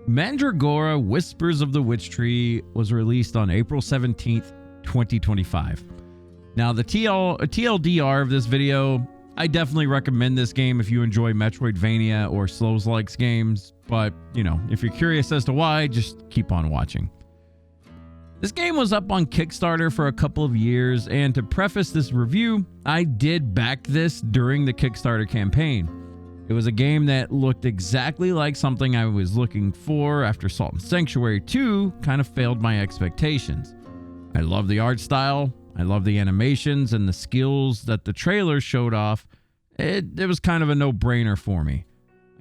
Mandragora Whispers of the Witch Tree was released on April 17th, 2025. Now, the TLDR of this video, I definitely recommend this game if you enjoy Metroidvania or Souls-like games, but, if you're curious as to why, just keep on watching. This game was up on Kickstarter for a couple of years, and to preface this review, I did back this during the Kickstarter campaign. It was a game that looked exactly like something I was looking for after Salt and Sanctuary 2 kind of failed my expectations. I love the art style, I love the animations and the skills that the trailer showed off. It was kind of a no-brainer for me.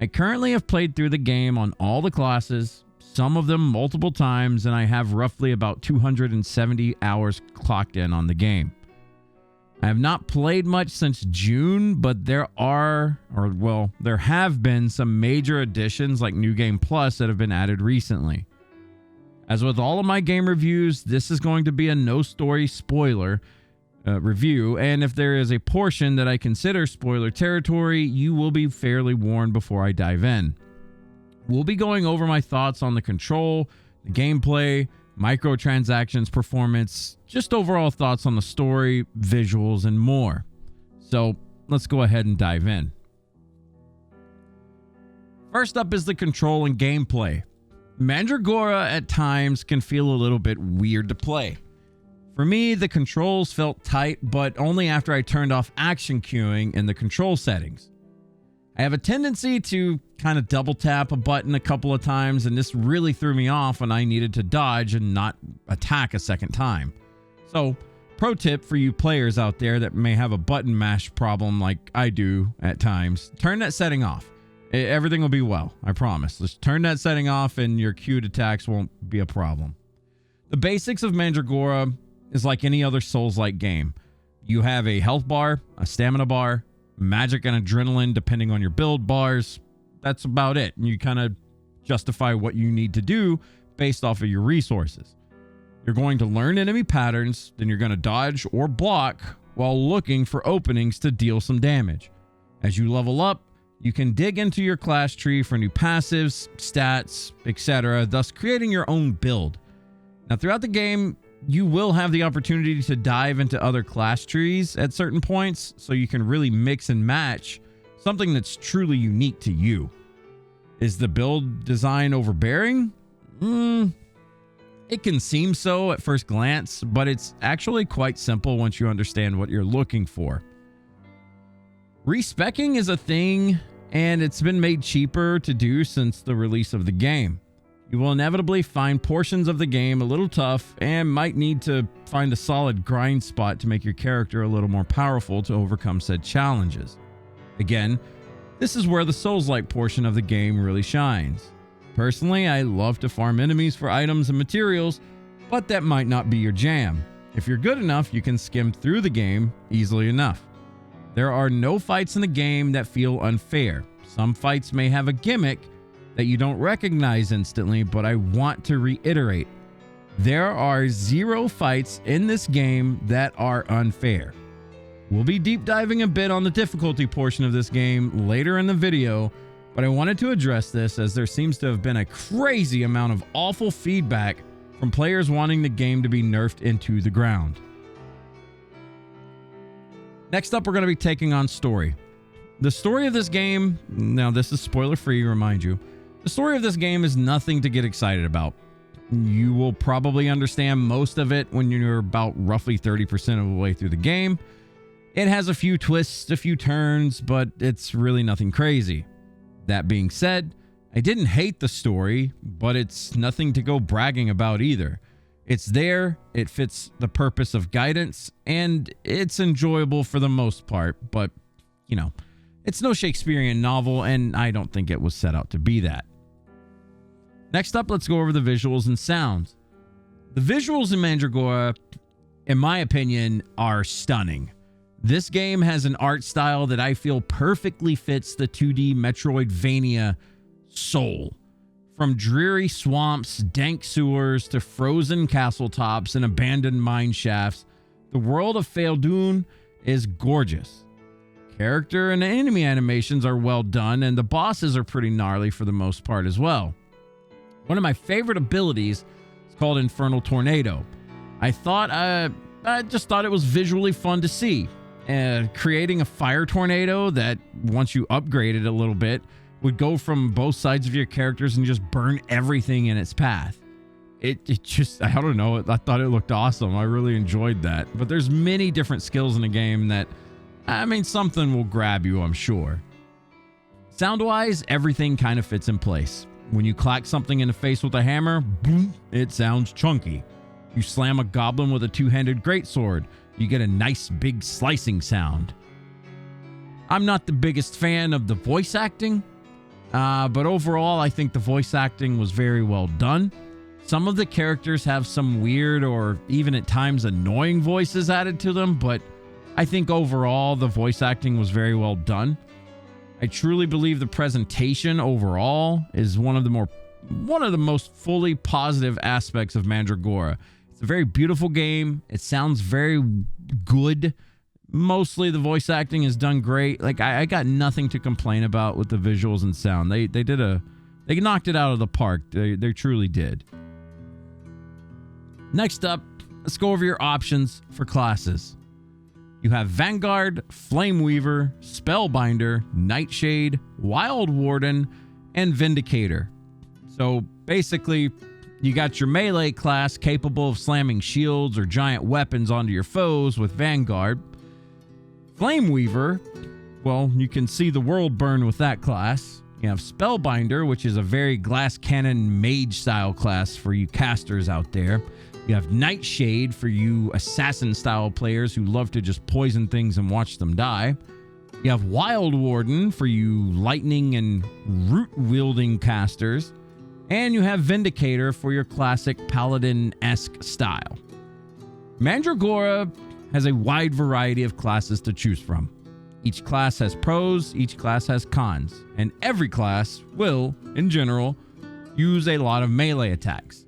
I currently have played through the game on all the classes, some of them multiple times, and I have roughly about 270 hours clocked in on the game. I have not played much since June, but there have been some major additions like New Game Plus that have been added recently. As with all of my game reviews, this is going to be a no-story spoiler review, and if there is a portion that I consider spoiler territory, you will be fairly warned before I dive in. We'll be going over my thoughts on the control, the gameplay, microtransactions, performance, just overall thoughts on the story, visuals, and more. So let's go ahead and dive in. First up is the control and gameplay. Mandragora at times can feel a little bit weird to play. For me, the controls felt tight, but only after I turned off action queuing in the control settings. I have a tendency to kind of double tap a button a couple of times, and this really threw me off when I needed to dodge and not attack a second time. So, pro tip for you players out there that may have a button mash problem like I do at times, turn that setting off. Everything will be well, I promise. Just turn that setting off and your queued attacks won't be a problem. The basics of Mandragora is like any other Souls-like game. You have a health bar, a stamina bar, magic and adrenaline depending on your build bars. That's about it. And you kind of justify what you need to do based off of your resources. You're going to learn enemy patterns, then you're going to dodge or block while looking for openings to deal some damage. As you level up, you can dig into your class tree for new passives, stats, etc., thus creating your own build. Now, throughout the game, you will have the opportunity to dive into other class trees at certain points, so you can really mix and match something that's truly unique to you. Is the build design overbearing? It can seem so at first glance, but it's actually quite simple once you understand what you're looking for. Respeccing is a thing, and it's been made cheaper to do since the release of the game. You will inevitably find portions of the game a little tough and might need to find a solid grind spot to make your character a little more powerful to overcome said challenges. Again, this is where the Souls-like portion of the game really shines. Personally, I love to farm enemies for items and materials, but that might not be your jam. If you're good enough, you can skim through the game easily enough. There are no fights in the game that feel unfair. Some fights may have a gimmick that you don't recognize instantly, but I want to reiterate, there are 0 fights in this game that are unfair. We'll be deep diving a bit on the difficulty portion of this game later in the video, but I wanted to address this as there seems to have been a crazy amount of awful feedback from players wanting the game to be nerfed into the ground. Next up, we're going to be taking on story. The story of this game, now this is spoiler free, remind you, the story of this game is nothing to get excited about. You will probably understand most of it when you're about roughly 30% of the way through the game. It has a few twists, a few turns, but it's really nothing crazy. That being said, I didn't hate the story, but it's nothing to go bragging about either. It's there, it fits the purpose of guidance, and it's enjoyable for the most part, but, it's no Shakespearean novel, and I don't think it was set out to be that. Next up, let's go over the visuals and sounds. The visuals in Mandragora, in my opinion, are stunning. This game has an art style that I feel perfectly fits the 2D Metroidvania soul. From dreary swamps, dank sewers, to frozen castle tops and abandoned mine shafts, the world of Faeldun is gorgeous. Character and enemy animations are well done, and the bosses are pretty gnarly for the most part as well. One of my favorite abilities is called Infernal Tornado. I just thought it was visually fun to see. Creating a fire tornado that, once you upgrade it a little bit, would go from both sides of your characters and just burn everything in its path. It just, I don't know, I thought it looked awesome. I really enjoyed that. But there's many different skills in the game that, something will grab you, I'm sure. Sound-wise, everything kind of fits in place. When you clack something in the face with a hammer, boom, it sounds chunky. You slam a goblin with a two-handed greatsword, you get a nice big slicing sound. I'm not the biggest fan of the voice acting, but overall I think the voice acting was very well done. Some of the characters have some weird or even at times annoying voices added to them, but I think overall the voice acting was very well done. I truly believe the presentation overall is one of the most fully positive aspects of Mandragora. It's a very beautiful game. It sounds very good. Mostly the voice acting is done great. Like I got nothing to complain about with the visuals and sound. They knocked it out of the park. They truly did. Next up, let's go over your options for classes. You have Vanguard, Flame Weaver, Spellbinder, Nightshade, Wild Warden, and Vindicator. So basically, you got your melee class capable of slamming shields or giant weapons onto your foes with Vanguard. Flame Weaver, well, you can see the world burn with that class. You have Spellbinder, which is a very glass cannon mage style class for you casters out there. You have Nightshade for you assassin-style players who love to just poison things and watch them die. You have Wild Warden for you lightning and root-wielding casters. And you have Vindicator for your classic paladin-esque style. Mandragora has a wide variety of classes to choose from. Each class has pros, each class has cons, and every class will, in general, use a lot of melee attacks.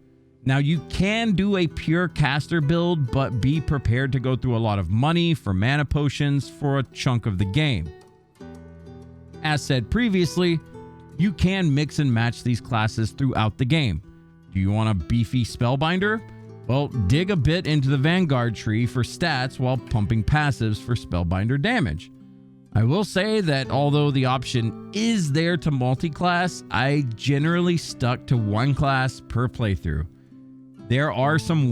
Now, you can do a pure caster build, but be prepared to go through a lot of money for mana potions for a chunk of the game. As said previously, you can mix and match these classes throughout the game. Do you want a beefy Spellbinder? Well, dig a bit into the Vanguard tree for stats while pumping passives for Spellbinder damage. I will say that although the option is there to multi-class, I generally stuck to one class per playthrough. There are some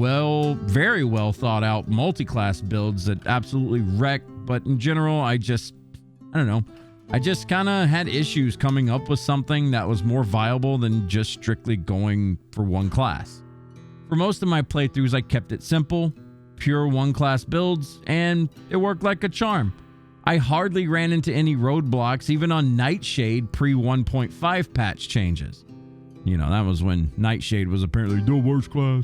very well thought out multi-class builds that absolutely wreck, but in general, I just kind of had issues coming up with something that was more viable than just strictly going for one class. For most of my playthroughs, I kept it simple, pure one-class builds, and it worked like a charm. I hardly ran into any roadblocks, even on Nightshade pre-1.5 patch changes. You know, that was when Nightshade was apparently the worst class.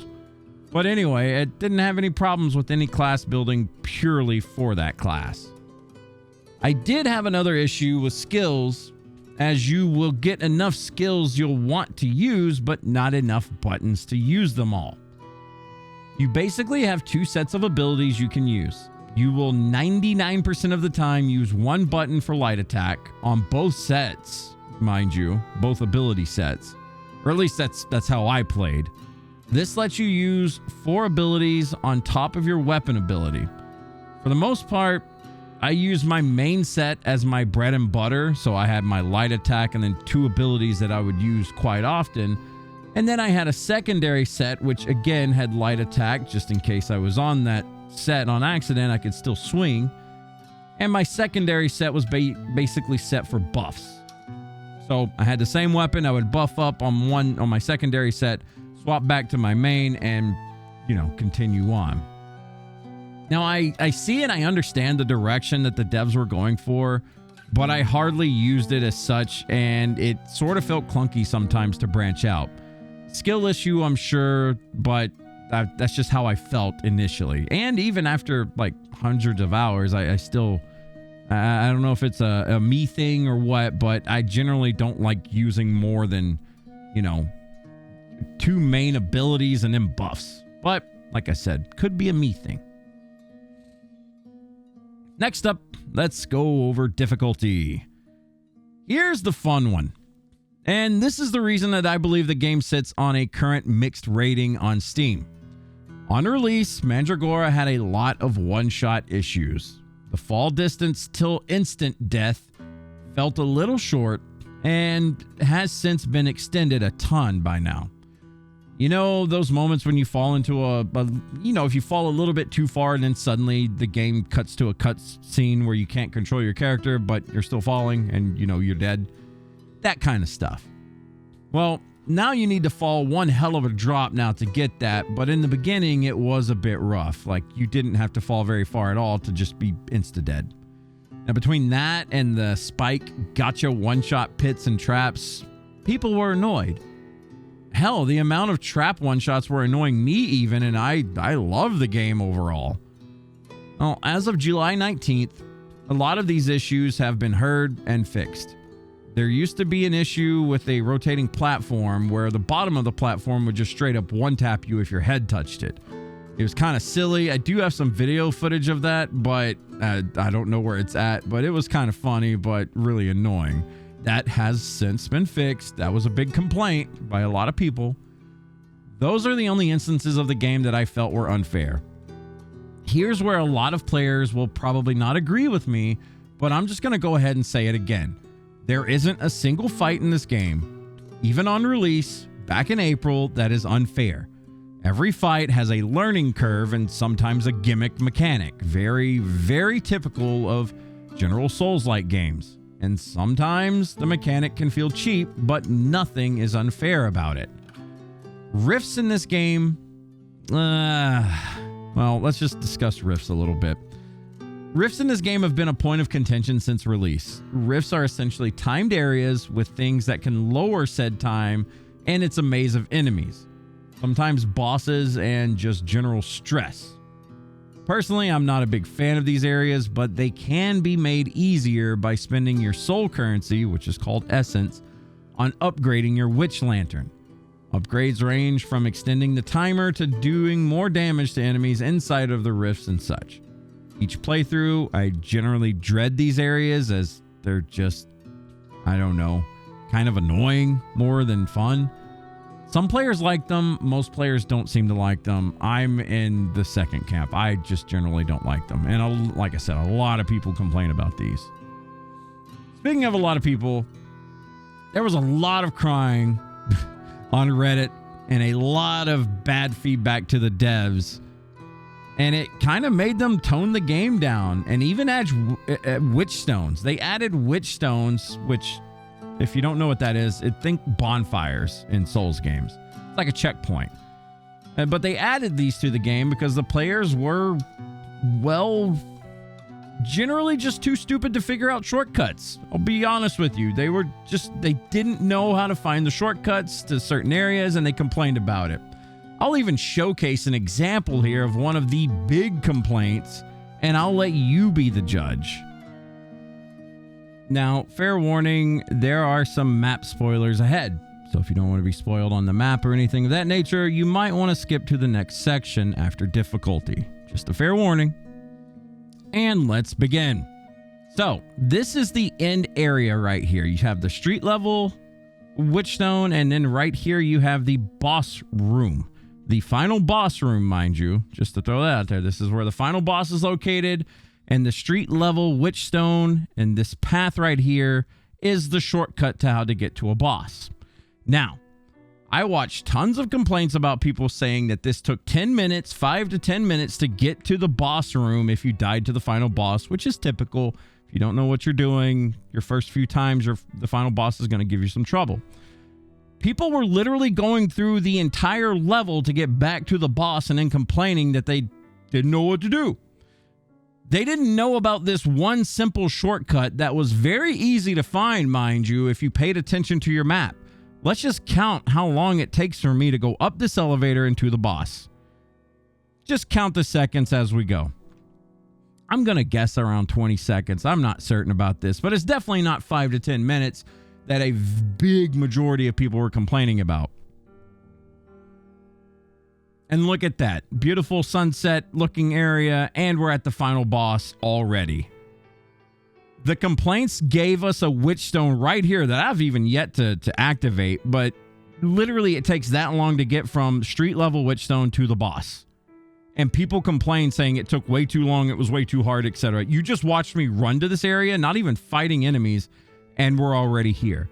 But anyway, it didn't have any problems with any class building purely for that class. I did have another issue with skills, as you will get enough skills you'll want to use, but not enough buttons to use them all. You basically have two sets of abilities you can use. You will 99% of the time use one button for light attack on both sets, mind you, both ability sets. Or at least that's how I played. This lets you use 4 abilities on top of your weapon ability. For the most part, I use my main set as my bread and butter, so I had my light attack and then 2 abilities that I would use quite often. And then I had a secondary set, which again had light attack, just in case I was on that set on accident, I could still swing. And my secondary set was basically set for buffs. So I had the same weapon, I would buff up on my secondary set, swap back to my main, and, continue on. Now, I see and I understand the direction that the devs were going for, but I hardly used it as such, and it sort of felt clunky sometimes to branch out. Skill issue, I'm sure, but that's just how I felt initially. And even after, hundreds of hours, I still... I don't know if it's a me thing or what, but I generally don't like using more than, 2 main abilities and then buffs. But, like I said, could be a me thing. Next up, let's go over difficulty. Here's the fun one. And this is the reason that I believe the game sits on a current mixed rating on Steam. On release, Mandragora had a lot of one-shot issues. The fall distance till instant death felt a little short and has since been extended a ton by now. You know, those moments when you fall into if you fall a little bit too far and then suddenly the game cuts to a cut scene where you can't control your character, but you're still falling and, you're dead. That kind of stuff. Well, now you need to fall one hell of a drop now to get that, but in the beginning it was a bit rough. Like, you didn't have to fall very far at all to just be insta-dead. Now, between that and the spike gotcha one-shot pits and traps, people were annoyed. Hell, the amount of trap one-shots were annoying me even, and I love the game overall. Well, as of July 19th, a lot of these issues have been heard and fixed. There used to be an issue with a rotating platform where the bottom of the platform would just straight up one-tap you if your head touched it. It was kind of silly. I do have some video footage of that, but I don't know where it's at. But it was kind of funny, but really annoying. That has since been fixed. That was a big complaint by a lot of people. Those are the only instances of the game that I felt were unfair. Here's where a lot of players will probably not agree with me, but I'm just going to go ahead and say it again. There isn't a single fight in this game, even on release back in April, that is unfair. Every fight has a learning curve and sometimes a gimmick mechanic. Very, very typical of general Souls-like games. And sometimes the mechanic can feel cheap, but nothing is unfair about it. Rifts in this game, well, let's just discuss rifts a little bit. Rifts in this game have been a point of contention since release. Rifts are essentially timed areas with things that can lower said time, and it's a maze of enemies. Sometimes bosses and just general stress. Personally, I'm not a big fan of these areas, but they can be made easier by spending your soul currency, which is called essence, on upgrading your witch lantern. Upgrades range from extending the timer to doing more damage to enemies inside of the rifts and such. Each playthrough, I generally dread these areas as they're just, kind of annoying more than fun. Some players like them, most players don't seem to like them. I'm in the second camp. I just generally don't like them. And like I said, a lot of people complain about these. Speaking of a lot of people, there was a lot of crying on Reddit and a lot of bad feedback to the devs. And it kind of made them tone the game down and even add witch stones. They added witch stones, which, if you don't know what that is, think bonfires in Souls games. It's like a checkpoint. But they added these to the game because the players were, generally just too stupid to figure out shortcuts. I'll be honest with you. They didn't know how to find the shortcuts to certain areas and they complained about it. I'll even showcase an example here of one of the big complaints, and I'll let you be the judge. Now, fair warning, there are some map spoilers ahead. So if you don't want to be spoiled on the map or anything of that nature, you might want to skip to the next section after difficulty. Just a fair warning. And let's begin. So, this is the end area right here. You have the street level witchstone, and then right here you have the boss room. The final boss room, mind you, just to throw that out there. This is where the final boss is located, and the street level witchstone and this path right here is the shortcut to how to get to a boss. Now, I watched tons of complaints about people saying that this took 10 minutes, 5 to 10 minutes to get to the boss room if you died to the final boss, which is typical. If you don't know what you're doing, your first few times, the final boss is going to give you some trouble. People were literally going through the entire level to get back to the boss and then complaining that they didn't know what to do. They didn't know about this one simple shortcut that was very easy to find, mind you, if you paid attention to your map. Let's just count how long it takes for me to go up this elevator and to the boss. Just count the seconds as we go. I'm going to guess around 20 seconds. I'm not certain about this, but it's definitely not 5 to 10 minutes that a big majority of people were complaining about. And look at that. Beautiful sunset looking area, and we're at the final boss already. The complaints gave us a Witchstone right here that I've even yet to activate, but literally it takes that long to get from street level Witchstone to the boss. And people complain saying it took way too long, it was way too hard, etc. You just watched me run to this area, not even fighting enemies, and we're already here.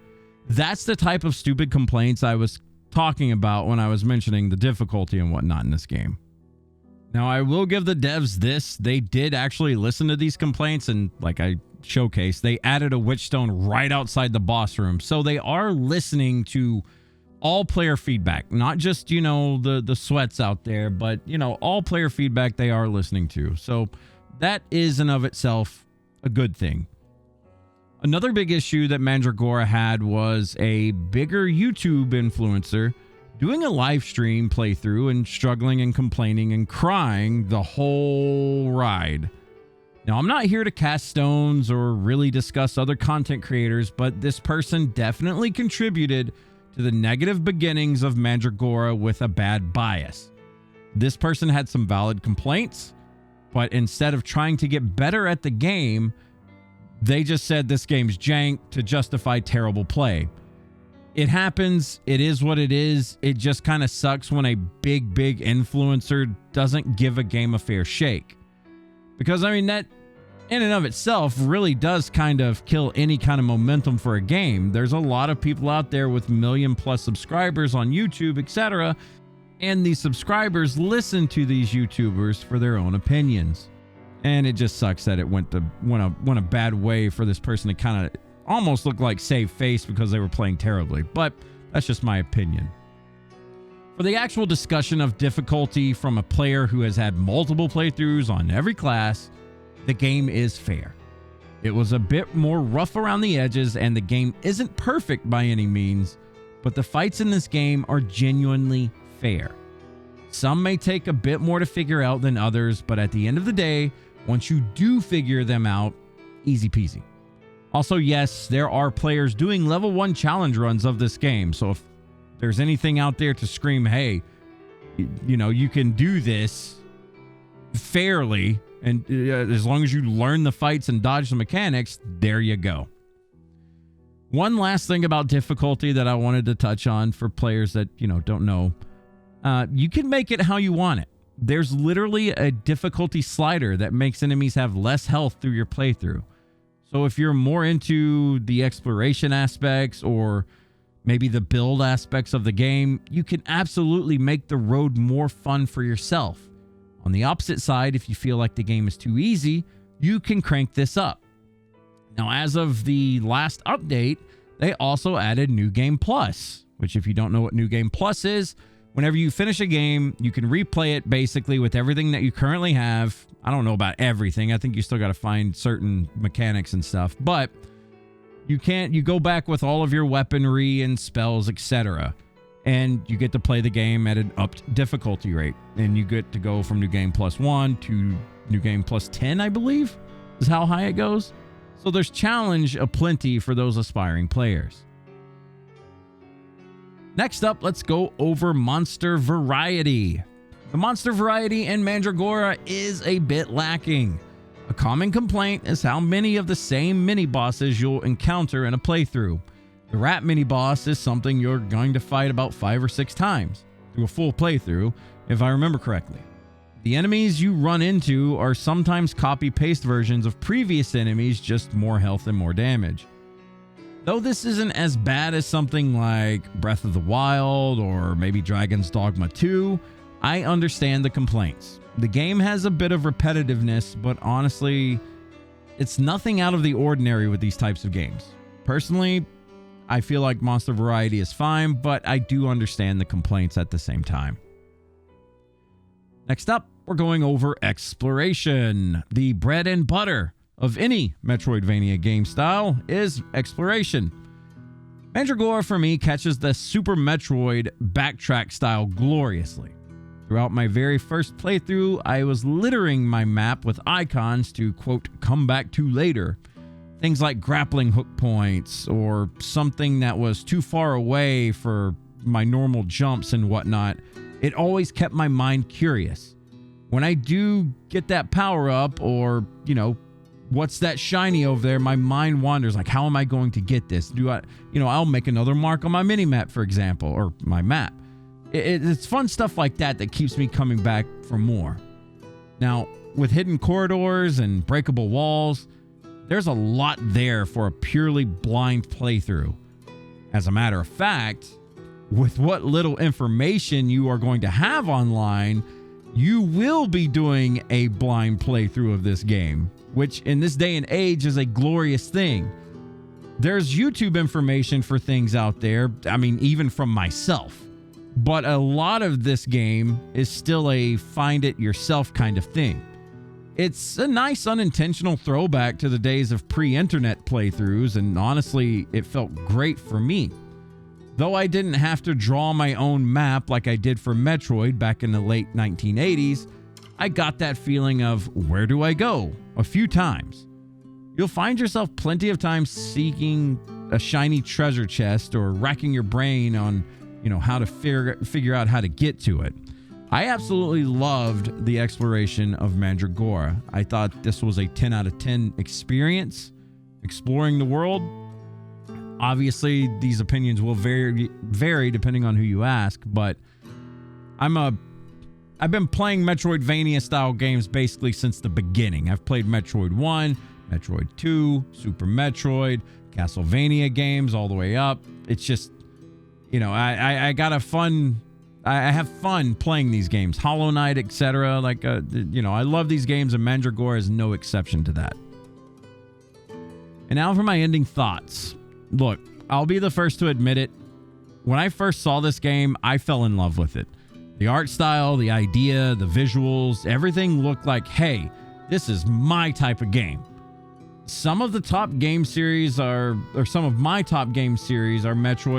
That's the type of stupid complaints I was talking about when I was mentioning the difficulty and whatnot in this game. Now, I will give the devs this. They did actually listen to these complaints, and like I showcased, they added a Witchstone right outside the boss room. So they are listening to all player feedback, not just, the sweats out there, but, all player feedback they are listening to. So that is in of itself a good thing. Another big issue that Mandragora had was a bigger YouTube influencer doing a live stream playthrough and struggling and complaining and crying the whole ride. Now, I'm not here to cast stones or really discuss other content creators, but this person definitely contributed to the negative beginnings of Mandragora with a bad bias. This person had some valid complaints, but instead of trying to get better at the game, they just said this game's jank to justify terrible play. It happens. It is what it is. It just kind of sucks when a big influencer doesn't give a game a fair shake. Because, that in and of itself really does kind of kill any kind of momentum for a game. There's a lot of people out there with million-plus subscribers on YouTube, etc. And these subscribers listen to these YouTubers for their own opinions. And it just sucks that it went a bad way for this person to kind of almost look like save face because they were playing terribly. But that's just my opinion. For the actual discussion of difficulty from a player who has had multiple playthroughs on every class, the game is fair. It was a bit more rough around the edges, and the game isn't perfect by any means, but the fights in this game are genuinely fair. Some may take a bit more to figure out than others, but at the end of the day, once you do figure them out, easy peasy. Also, yes, there are players doing level 1 challenge runs of this game, so if there's anything out there to scream, hey, you can do this fairly, and as long as you learn the fights and dodge the mechanics, there you go. One last thing about difficulty that I wanted to touch on for players that, don't know. You can make it how you want it. There's literally a difficulty slider that makes enemies have less health through your playthrough. So if you're more into the exploration aspects or maybe the build aspects of the game, you can absolutely make the road more fun for yourself. On the opposite side, if you feel like the game is too easy, you can crank this up. Now, as of the last update, they also added New Game Plus, which if you don't know what New Game Plus is, whenever you finish a game, you can replay it basically with everything that you currently have. I don't know about everything. I think you still got to find certain mechanics and stuff, but you go back with all of your weaponry and spells, etc. And you get to play the game at an upped difficulty rate. And you get to go from New Game Plus 1 to New Game Plus 10, I believe, is how high it goes. So there's challenge aplenty for those aspiring players. Next up, let's go over monster variety. The monster variety in Mandragora is a bit lacking. A common complaint is how many of the same mini-bosses you'll encounter in a playthrough. The rat mini-boss is something you're going to fight about 5 or 6 times through a full playthrough, if I remember correctly. The enemies you run into are sometimes copy-paste versions of previous enemies, just more health and more damage. Though this isn't as bad as something like Breath of the Wild or maybe Dragon's Dogma 2, I understand the complaints. The game has a bit of repetitiveness, but honestly, it's nothing out of the ordinary with these types of games. Personally, I feel like monster variety is fine, but I do understand the complaints at the same time. Next up, we're going over exploration. The bread and butter of any Metroidvania game style is exploration. Mandragora for me catches the Super Metroid backtrack style gloriously. Throughout my very first playthrough, I was littering my map with icons to, quote, come back to later. Things like grappling hook points or something that was too far away for my normal jumps and whatnot. It always kept my mind curious. When I do get that power up or, what's that shiny over there? My mind wanders, like, how am I going to get this? I'll make another mark on my mini map, for example, or my map. It's fun stuff like that that keeps me coming back for more. Now, with hidden corridors and breakable walls, there's a lot there for a purely blind playthrough. As a matter of fact, with what little information you are going to have online, you will be doing a blind playthrough of this game, which in this day and age is a glorious thing. There's YouTube information for things out there, even from myself. But a lot of this game is still a find it yourself kind of thing. It's a nice unintentional throwback to the days of pre-internet playthroughs, and honestly, it felt great for me. Though I didn't have to draw my own map like I did for Metroid back in the late 1980s, I got that feeling of where do I go a few times. You'll find yourself plenty of times seeking a shiny treasure chest or racking your brain on how to figure out how to get to it. I absolutely loved the exploration of Mandragora. I thought this was a 10 out of 10 experience exploring the world. Obviously, these opinions will vary depending on who you ask, but I've been playing Metroidvania style games basically since the beginning. I've played Metroid 1, Metroid 2, Super Metroid, Castlevania games all the way up. It's just, I have fun playing these games, Hollow Knight, etc. I love these games, and Mandragora is no exception to that. And now for my ending thoughts. Look, I'll be the first to admit it. When I first saw this game, I fell in love with it. The art style, the idea, the visuals, everything looked like, hey, this is my type of game. Some of my top game series are Metroid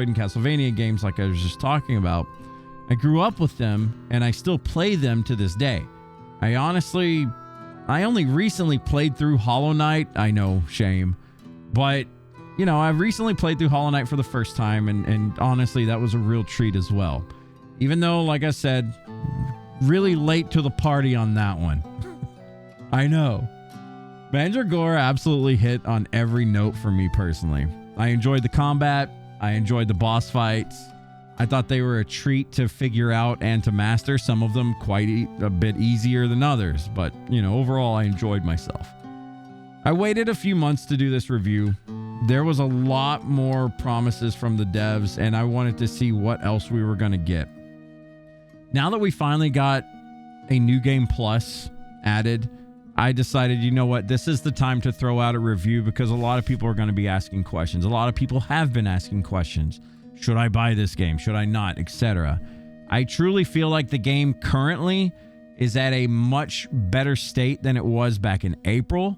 and Castlevania games like I was just talking about. I grew up with them and I still play them to this day. I only recently played through Hollow Knight. I know, shame. But, I've recently played through Hollow Knight for the first time, and honestly, that was a real treat as well. Even though, like I said, really late to the party on that one. I know. Mandragora absolutely hit on every note for me personally. I enjoyed the combat. I enjoyed the boss fights. I thought they were a treat to figure out and to master. Some of them quite a bit easier than others, but, overall I enjoyed myself. I waited a few months to do this review. There was a lot more promises from the devs, and I wanted to see what else we were going to get. Now that we finally got a New Game Plus added, I decided, you know what, this is the time to throw out a review because a lot of people are going to be asking questions. A lot of people have been asking questions. Should I buy this game? Should I not? Etc. I truly feel like the game currently is at a much better state than it was back in April.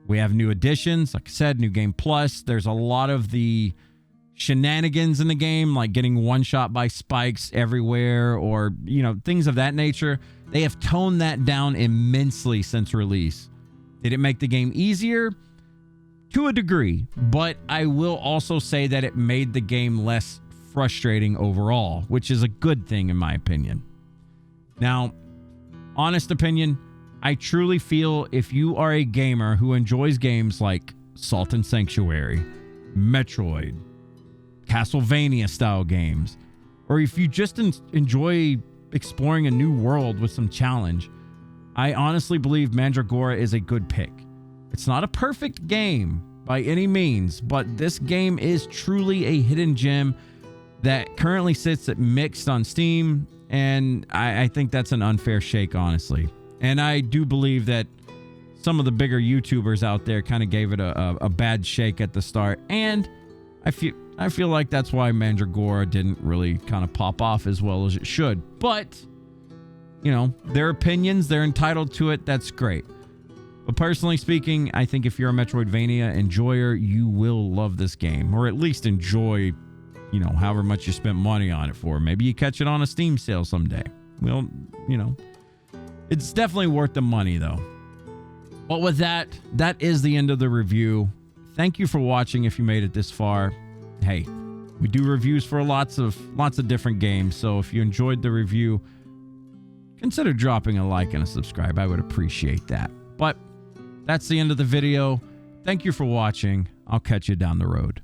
We have new additions, like I said, New Game Plus. There's a lot of the shenanigans in the game, like getting one-shot by spikes everywhere or, things of that nature. They have toned that down immensely since release. Did it make the game easier? To a degree, but I will also say that it made the game less frustrating overall, which is a good thing in my opinion. Now, honest opinion, I truly feel if you are a gamer who enjoys games like Salt and Sanctuary, Metroid, Castlevania style games, or if you just enjoy exploring a new world with some challenge, I honestly believe Mandragora is a good pick. It's not a perfect game by any means, but this game is truly a hidden gem that currently sits at mixed on Steam, and I think that's an unfair shake, honestly. And I do believe that some of the bigger YouTubers out there kind of gave it a bad shake at the start, and I feel like that's why Mandragora didn't really kind of pop off as well as it should. But, their opinions, they're entitled to it. That's great. But personally speaking, I think if you're a Metroidvania enjoyer, you will love this game, or at least enjoy, however much you spent money on it for. Maybe you catch it on a Steam sale someday. Well, it's definitely worth the money though. But with that is the end of the review. Thank you for watching if you made it this far. Hey, we do reviews for lots of different games, so if you enjoyed the review, consider dropping a like and a subscribe. I would appreciate that. But That's the end of the video. Thank you for watching. I'll catch you down the road.